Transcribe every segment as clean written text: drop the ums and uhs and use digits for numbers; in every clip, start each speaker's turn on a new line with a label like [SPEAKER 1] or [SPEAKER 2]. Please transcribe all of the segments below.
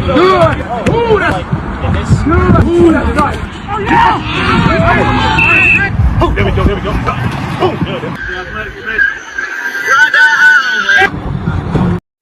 [SPEAKER 1] Good. Ooh, that's good. Ooh, that's right. Oh, yeah. Oh, there we go. Oh, good.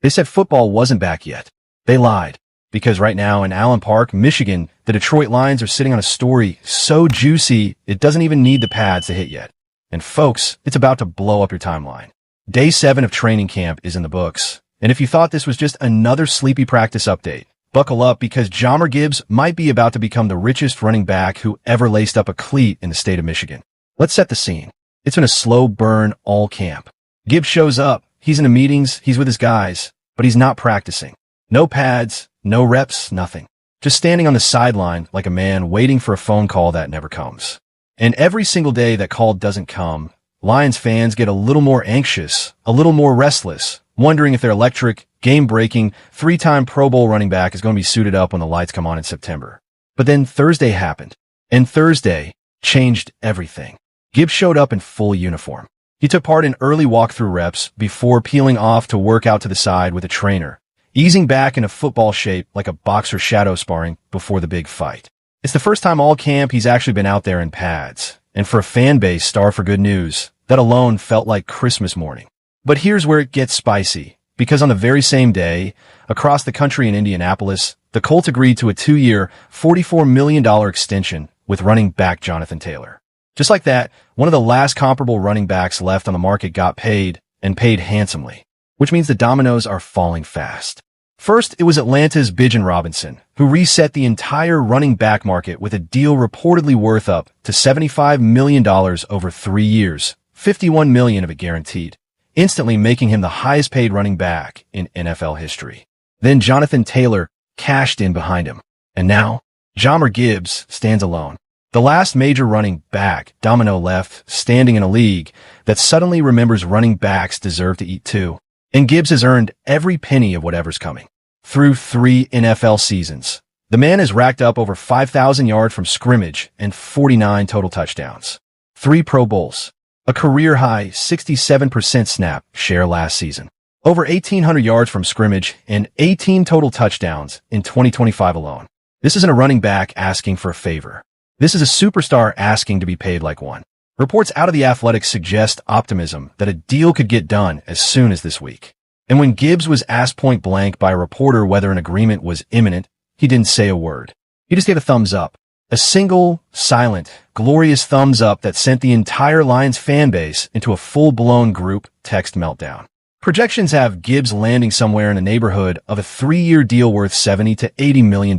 [SPEAKER 2] They said football wasn't back yet. They lied. Because right now in Allen Park, Michigan, the Detroit Lions are sitting on a story so juicy it doesn't even need the pads to hit yet. And folks, it's about to blow up your timeline. Day 7 of training camp is in the books. And if you thought this was just another sleepy practice update, buckle up because Jahmyr Gibbs might be about to become the richest running back who ever laced up a cleat in the state of Michigan. Let's set the scene. It's been a slow burn all camp. Gibbs shows up. He's in the meetings. He's with his guys, but he's not practicing. No pads, no reps, nothing. Just standing on the sideline like a man waiting for a phone call that never comes. And every single day that call doesn't come, Lions fans get a little more anxious, a little more restless, wondering if their electric, game-breaking, 3-time Pro Bowl running back is going to be suited up when the lights come on in September. But then Thursday happened, and Thursday changed everything. Gibbs showed up in full uniform. He took part in early walkthrough reps before peeling off to work out to the side with a trainer, easing back into football shape like a boxer shadow sparring before the big fight. It's the first time all camp he's actually been out there in pads, and for a fan base starved for good news, that alone felt like Christmas morning. But here's where it gets spicy, because on the very same day, across the country in Indianapolis, the Colts agreed to a 2-year, $44 million extension with running back Jonathan Taylor. Just like that, one of the last comparable running backs left on the market got paid, and paid handsomely, which means the dominoes are falling fast. First, it was Atlanta's Bijan Robinson, who reset the entire running back market with a deal reportedly worth up to $75 million over 3 years, $51 million of it guaranteed, instantly making him the highest paid running back in NFL history. Then Jonathan Taylor cashed in behind him. And now, Jahmyr Gibbs stands alone. The last major running back domino left standing in a league that suddenly remembers running backs deserve to eat too. And Gibbs has earned every penny of whatever's coming. Through 3 NFL seasons, the man has racked up over 5,000 yards from scrimmage and 49 total touchdowns. 3 Pro Bowls. A career-high 67% snap share last season. Over 1,800 yards from scrimmage and 18 total touchdowns in 2025 alone. This isn't a running back asking for a favor. This is a superstar asking to be paid like one. Reports out of The Athletic suggest optimism that a deal could get done as soon as this week. And when Gibbs was asked point blank by a reporter whether an agreement was imminent, he didn't say a word. He just gave a thumbs up. A single, silent, glorious thumbs up that sent the entire Lions fan base into a full-blown group text meltdown. Projections have Gibbs landing somewhere in the neighborhood of a 3-year deal worth $70 to $80 million,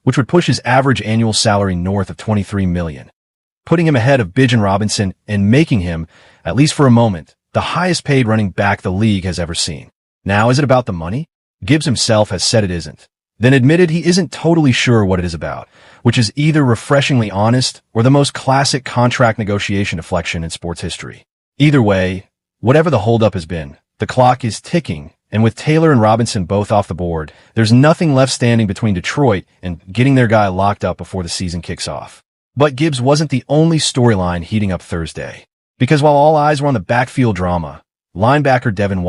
[SPEAKER 2] which would push his average annual salary north of $23 million, putting him ahead of Bijan Robinson and making him, at least for a moment, the highest paid running back the league has ever seen. Now, is it about the money? Gibbs himself has said it isn't, then admitted he isn't totally sure what it is about, which is either refreshingly honest or the most classic contract negotiation deflection in sports history. Either way, whatever the holdup has been, the clock is ticking, and with Taylor and Robinson both off the board, there's nothing left standing between Detroit and getting their guy locked up before the season kicks off. But Gibbs wasn't the only storyline heating up Thursday, because while all eyes were on the backfield drama, linebacker Devin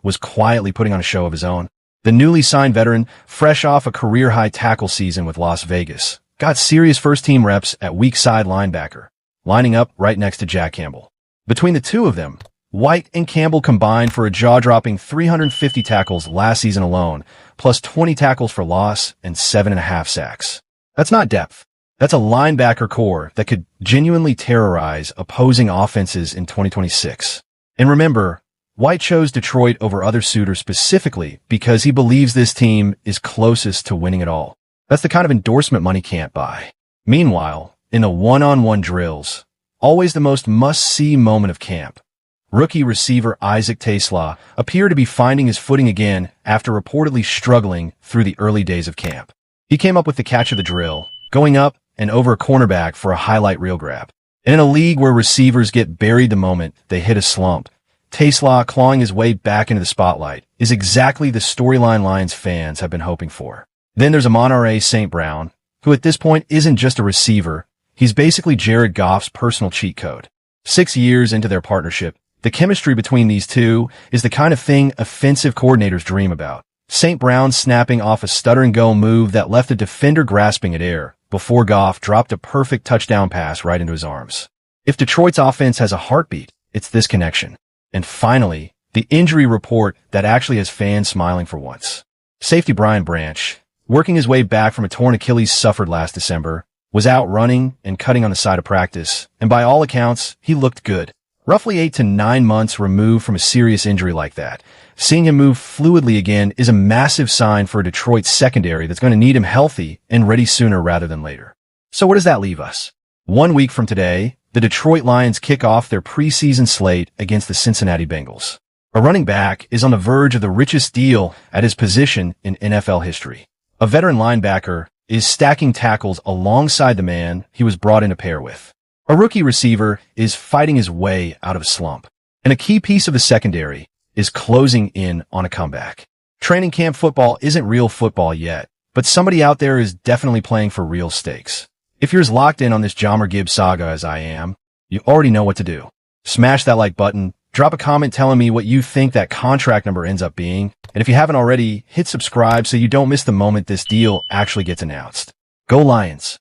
[SPEAKER 2] was quietly putting on a show of his own. The newly signed veteran, fresh off a career-high tackle season with Las Vegas, got serious first-team reps at weak side linebacker, lining up right next to Jack Campbell. Between the two of them, White and Campbell combined for a jaw-dropping 350 tackles last season alone, plus 20 tackles for loss and 7.5 sacks. That's not depth. That's a linebacker core that could genuinely terrorize opposing offenses in 2026. And remember, White chose Detroit over other suitors specifically because he believes this team is closest to winning it all. That's the kind of endorsement money can't buy. Meanwhile, in the one-on-one drills, always the most must-see moment of camp, rookie receiver Isaac Taslaw appeared to be finding his footing again after reportedly struggling through the early days of camp. He came up with the catch of the drill, going up and over a cornerback for a highlight reel grab. And in a league where receivers get buried the moment they hit a slump, Taslaw clawing his way back into the spotlight is exactly the storyline Lions fans have been hoping for. Then there's Amon-Ra St. Brown, who at this point isn't just a receiver, he's basically Jared Goff's personal cheat code. 6 years into their partnership, the chemistry between these two is the kind of thing offensive coordinators dream about. St. Brown snapping off a stutter-and-go move that left the defender grasping at air before Goff dropped a perfect touchdown pass right into his arms. If Detroit's offense has a heartbeat, it's this connection. And finally, the injury report that actually has fans smiling for once. Safety Brian Branch, working his way back from a torn Achilles suffered last December, was out running and cutting on the side of practice, and by all accounts, he looked good. Roughly 8 to 9 months removed from a serious injury like that, seeing him move fluidly again is a massive sign for a Detroit secondary that's going to need him healthy and ready sooner rather than later. So what does that leave us? 1 week from today, the Detroit Lions kick off their preseason slate against the Cincinnati Bengals. A running back is on the verge of the richest deal at his position in NFL history. A veteran linebacker is stacking tackles alongside the man he was brought in to pair with. A rookie receiver is fighting his way out of a slump. And a key piece of the secondary is closing in on a comeback. Training camp football isn't real football yet, but somebody out there is definitely playing for real stakes. If you're as locked in on this Jahmyr Gibbs saga as I am, you already know what to do. Smash that like button, drop a comment telling me what you think that contract number ends up being, and if you haven't already, hit subscribe so you don't miss the moment this deal actually gets announced. Go Lions!